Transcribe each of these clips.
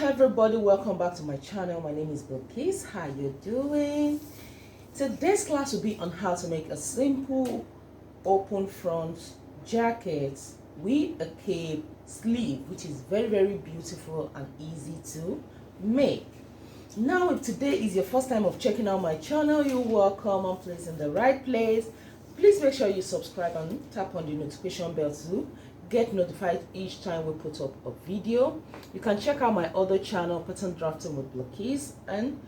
everybody, welcome back to my channel. My name is Bilkis. How you doing? Today's class will be on how to make a simple open front jacket with a cape sleeve, which is very beautiful and easy to make. Now, if today is your first time of checking out my channel, you're welcome and please in the right place. Please make sure you subscribe and tap on the notification bell to get notified each time we put up a video. You can check out my other channel, Pattern Drafting with Bilkis and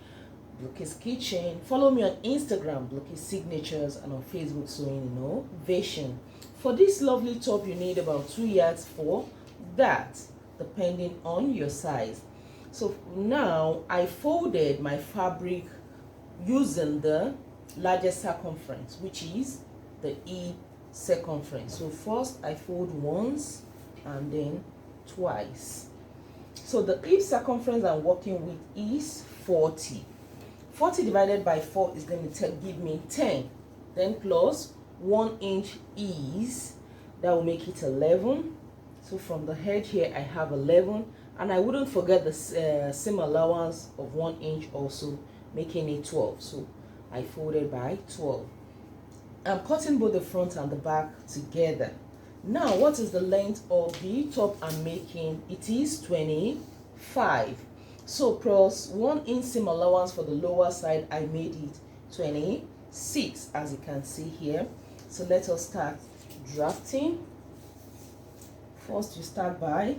Bilkis Kitchen. Follow me on Instagram, Bilkis Signatures, and on Facebook, Sewing Innovation. For this lovely top, you need about 2 yards for that, depending on your size. So now I folded my fabric using the largest circumference, which is the E circumference. So first I fold once and then twice. So the hip circumference I'm working with is 40. 40 divided by 4 is going to give me 10. Then plus 1 inch ease, that will make it 11. So from the head here I have 11, and I wouldn't forget the seam allowance of 1 inch also, making it 12. So I folded by 12. I'm cutting both the front and the back together. Now, what is the length of the top I'm making? It is 25. So plus 1 inch seam allowance for the lower side, I made it 26, as you can see here. So let us start drafting. First, you start by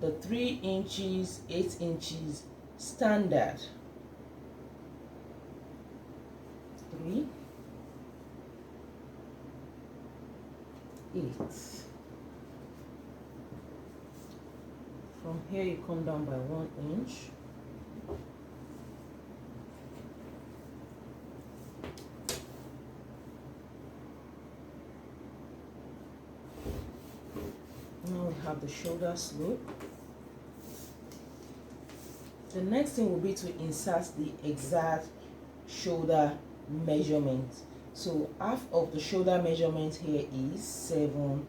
the 3 inches, 8 inches standard. 3, 8. From here you come down by 1 inch. Now we have the shoulder slope. The next thing will be to insert the exact shoulder measurement. So half of the shoulder measurement here is 7.5.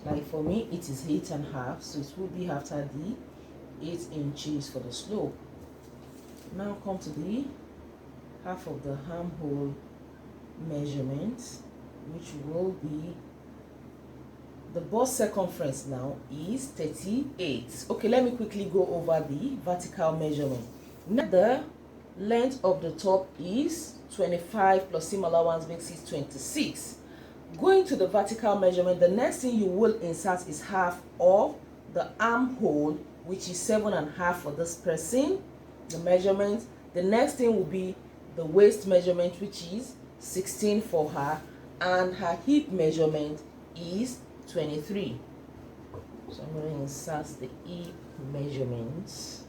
Like for me, it is 8.5, so it will be after the 8 inches for the slope. Now come to the half of the armhole measurement, which will be the bust circumference now is 38. Okay, let me quickly go over the vertical measurement. Now the length of the top is 25 plus seam allowance makes it 26. Going to the vertical measurement, the next thing you will insert is half of the armhole, which is 7.5 for this person, the measurement. The next thing will be the waist measurement, which is 16 for her, and her hip measurement is 23. So I'm going to insert the hip measurements.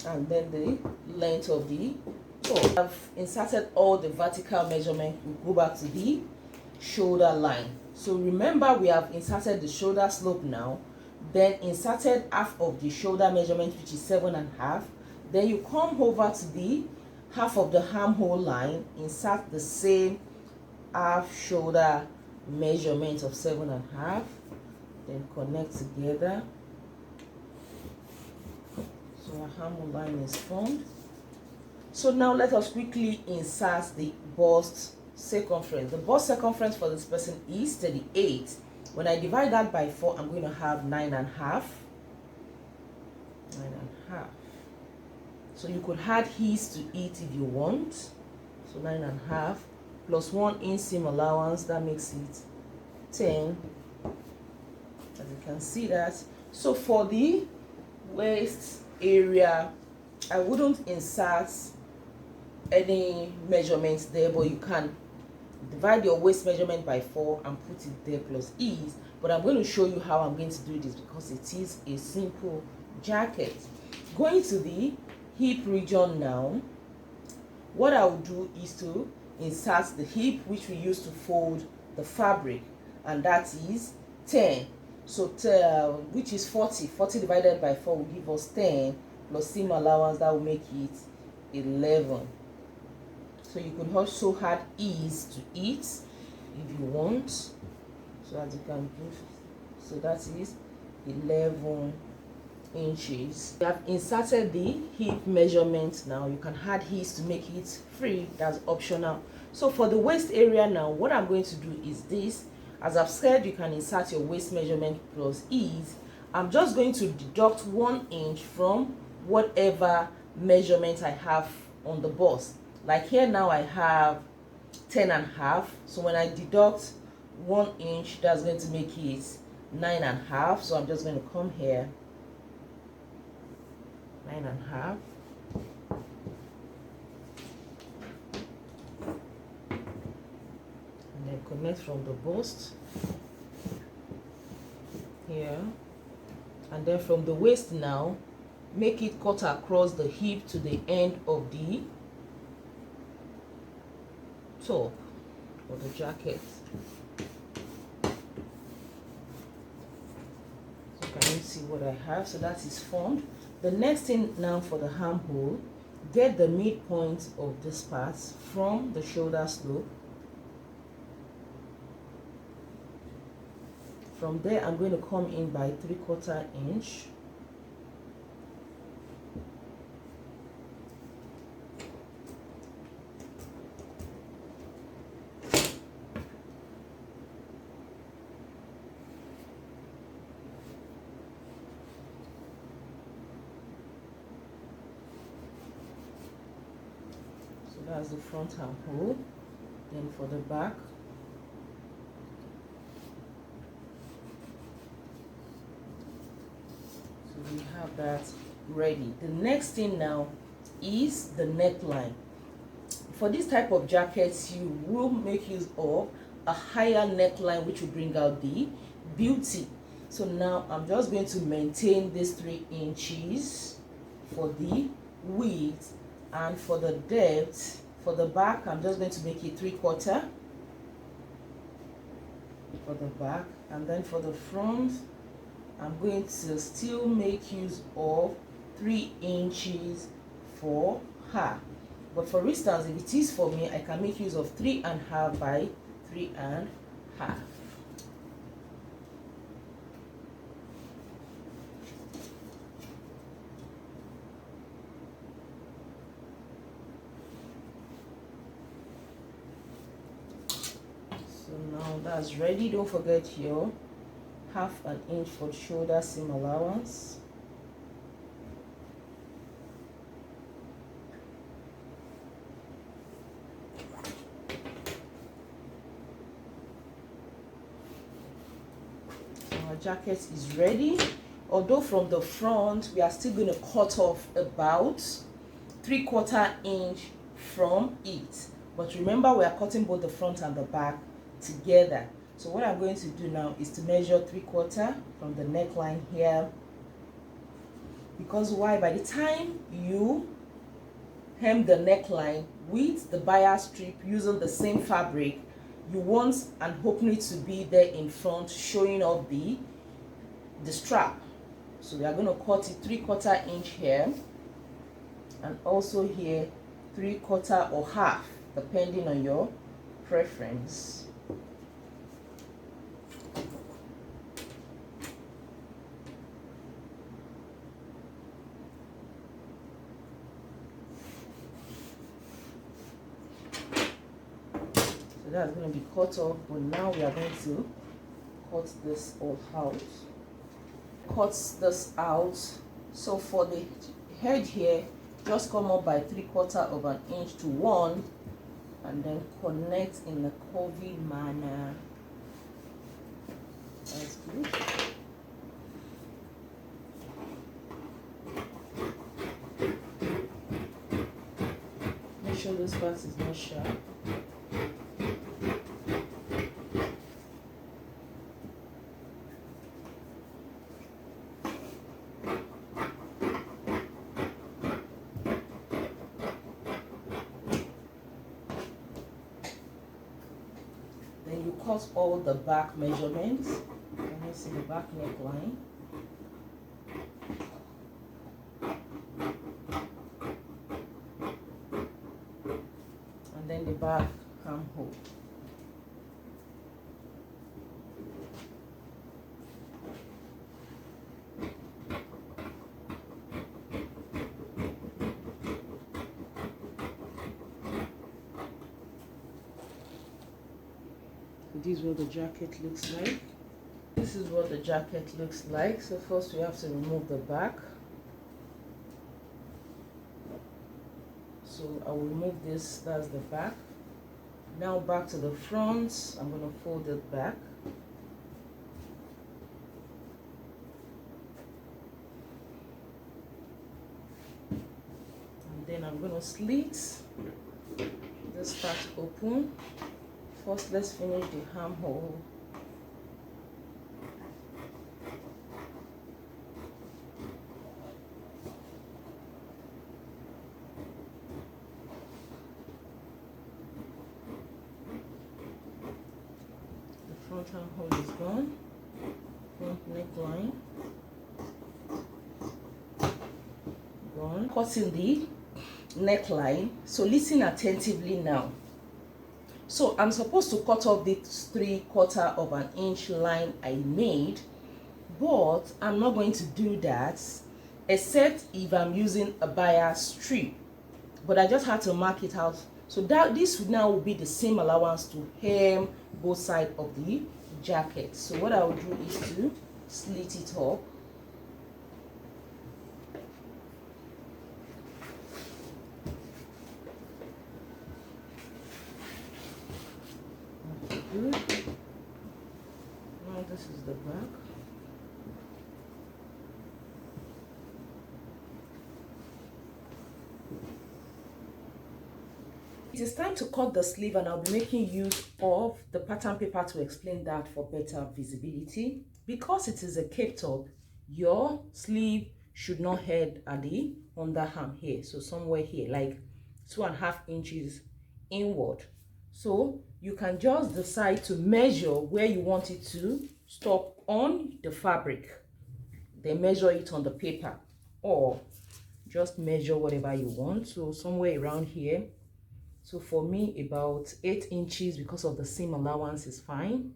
And then the length of the top. I've inserted all the vertical measurement. We'll go back to the shoulder line. So remember, we have inserted the shoulder slope now, then inserted half of the shoulder measurement, which is 7.5. Then you come over to the half of the armhole line, insert the same half shoulder measurement of 7.5, then connect together. So our armhole line is formed. So now let us quickly insert the bust circumference. The bust circumference for this person is 38. When I divide that by 4, I'm going to have 9.5. 9.5. So you could add his to it if you want. So 9.5 plus 1 inch seam allowance, that makes it 10. As you can see that. So for the waist area, I wouldn't insert any measurements there, but you can divide your waist measurement by 4 and put it there plus ease. But I'm going to show you how I'm going to do this because it is a simple jacket. Going to the hip region now, what I will do is to insert the hip, which we use to fold the fabric, and that is 10. So which is 40. 40 divided by 4 will give us 10. plus seam allowance, that will make it 11. So you could also add ease to it if you want, so that you can do, so that is 11 inches. We have inserted the hip measurement. Now you can add his to make it free, that's optional. So for the waist area now, what I'm going to do is this. As I've said, you can insert your waist measurement plus ease. I'm just going to deduct 1 inch from whatever measurement I have on the bust. Like here now I have 10.5, so when I deduct 1 inch, that's going to make it 9.5. So I'm just going to come here, 9.5, and then connect from the bust here, and then from the waist now, make it cut across the hip to the end of the top or the jacket. So can you see what I have? So that is formed. The next thing now for the armhole, get the midpoint of this part from the shoulder slope. From there, I'm going to come in by 3/4 inch. So that's the front armhole. Then for the back, we have that ready. The next thing now is the neckline. For this type of jackets, you will make use of a higher neckline, which will bring out the beauty. So now I'm just going to maintain this 3 inches for the width, and for the depth for the back, I'm just going to make it 3/4 for the back, and then for the front, I'm going to still make use of 3 inches for her. But for instance, if it is for me, I can make use of 3.5 by 3.5. So now that's ready. Don't forget your 1/2 inch for shoulder seam allowance. So our jacket is ready. Although from the front, we are still going to cut off about 3/4 inch from it. But remember, we are cutting both the front and the back together. So what I'm going to do now is to measure 3/4 from the neckline here. Because why? By the time you hem the neckline with the bias strip using the same fabric, you want an opening to be there in front, showing off the strap. So we are going to cut it 3/4 inch here, and also here 3/4 or half, depending on your preference. That's going to be cut off, but now we are going to cut this all out. Cut this out. So for the head here, just come up by 3/4 inch to 1, and then connect in a curvy manner. That's good. Make sure this part is not sharp. Then you cut all the back measurements. Can you see the back neckline? back armhole. This is what the jacket looks like. This is what the jacket looks like. So first we have to remove the back. So I will remove this, that's the back. Now back to the front, I'm going to fold it back. And then I'm going to slit this part open. First, let's finish the armhole. The front armhole is gone. Front neckline gone. Cutting the neckline. So listen attentively now. So I'm supposed to cut off this 3/4 of an inch line I made, but I'm not going to do that except if I'm using a bias strip. But I just had to mark it out. So that this now will be the same allowance to hem both sides of the jacket. So what I will do is to slit it up. Good. Now this is the back. It is time to cut the sleeve, and I'll be making use of the pattern paper to explain that for better visibility. Because it is a cape top, your sleeve should not head at the underarm here. So somewhere here, like 2.5 inches inward. So you can just decide to measure where you want it to stop on the fabric. Then measure it on the paper, or just measure whatever you want. So somewhere around here. So for me, about 8 inches because of the seam allowance is fine.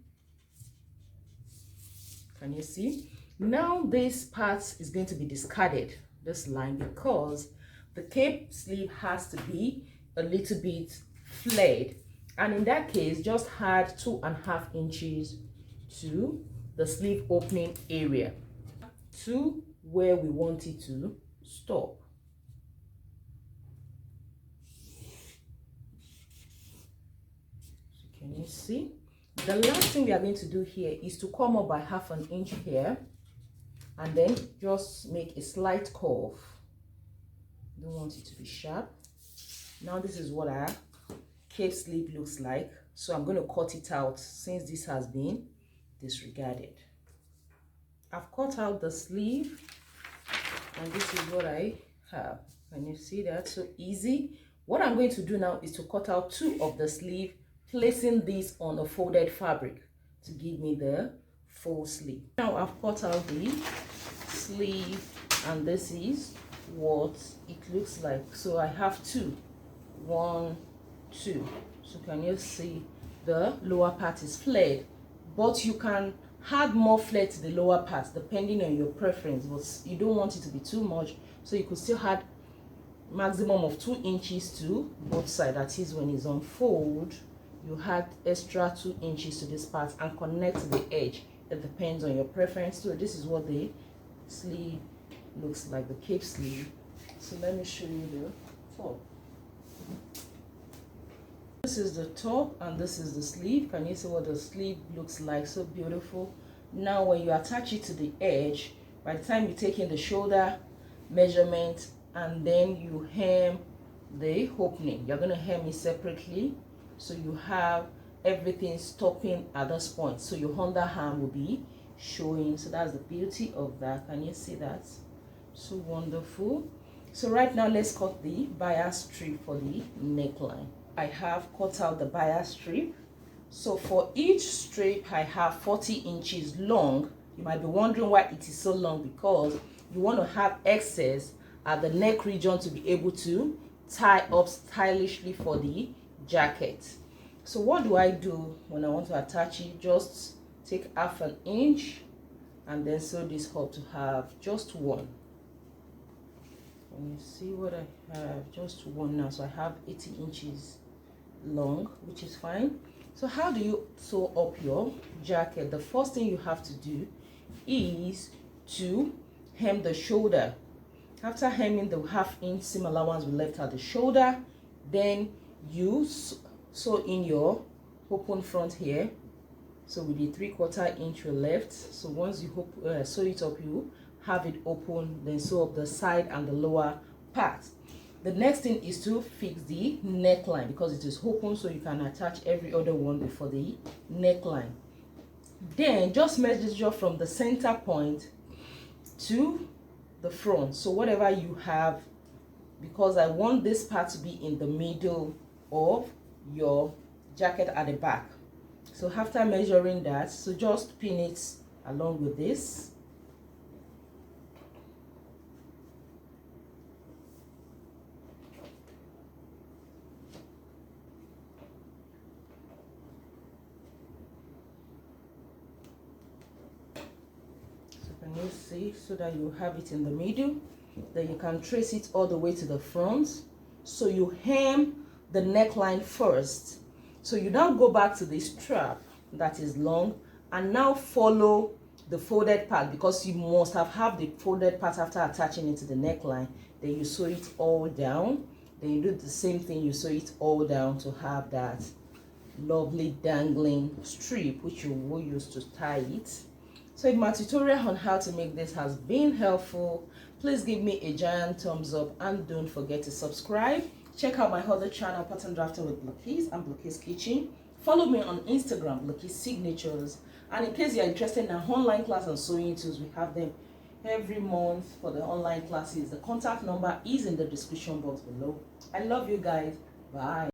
Can you see? Now this part is going to be discarded, this line, because the cape sleeve has to be a little bit flared. And in that case, just add 2.5 inches to the sleeve opening area to where we want it to stop. So can you see? The last thing we are going to do here is to come up by 1/2 inch here, and then just make a slight curve. Don't want it to be sharp. Now this is what our cape sleeve looks like. So I'm going to cut it out since this has been disregarded. I've cut out the sleeve, and this is what I have. Can you see that? So easy. What I'm going to do now is to cut out 2 of the sleeve, placing this on a folded fabric to give me the full sleeve. Now I've cut out the sleeve, and this is what it looks like. So I have 2. 1, 2. So can you see the lower part is flared, but you can add more flare to the lower part depending on your preference, but you don't want it to be too much, so you could still add maximum of 2 inches to both sides. That is, when it's on fold, you add extra 2 inches to this part and connect to the edge. It depends on your preference. So this is what the sleeve looks like, the cape sleeve. So let me show you the top. This is the top and this is the sleeve. Can you see what the sleeve looks like? So beautiful. Now when you attach it to the edge, by the time you take in the shoulder measurement and then you hem the opening, you're going to hem it separately, so you have everything stopping at this point, so your underarm will be showing. So that's the beauty of that. Can you see that? So wonderful. So right now let's cut the bias strip for the neckline. I have cut out the bias strip. So for each strip I have 40 inches long. You might be wondering why it is so long, because you want to have excess at the neck region to be able to tie up stylishly for the jacket. So what do I do when I want to attach it? Just take half an inch and then sew this up to have just one. And you see what I have, just one now. So I have 80 inches long, which is fine. So how do you sew up your jacket? The first thing you have to do is to hem the shoulder. After hemming the half-inch seam allowance we left at the shoulder, then you sew in your open front here. So with the 3/4 inch we left. So once you sew it up, you have it open, then sew up the side and the lower part. The next thing is to fix the neckline because it is open, so you can attach every other one before the neckline. Then just measure from the center point to the front. So whatever you have, because I want this part to be in the middle of your jacket at the back. So after measuring that, so just pin it along with this. Can you see? So that you have it in the middle, then you can trace it all the way to the front. So you hem the neckline first. So you now go back to the strap that is long and now follow the folded part, because you must have the folded part after attaching it to the neckline. Then you sew it all down. Then you do the same thing, you sew it all down to have that lovely dangling strip which you will use to tie it. So if my tutorial on how to make this has been helpful, please give me a giant thumbs up and don't forget to subscribe. Check out my other channel, Pattern Drafting with Blakis and Blakis Kitchen. Follow me on Instagram, Blakis Signatures. And in case you're interested in an online class on sewing tools, we have them every month for the online classes. The contact number is in the description box below. I love you guys. Bye.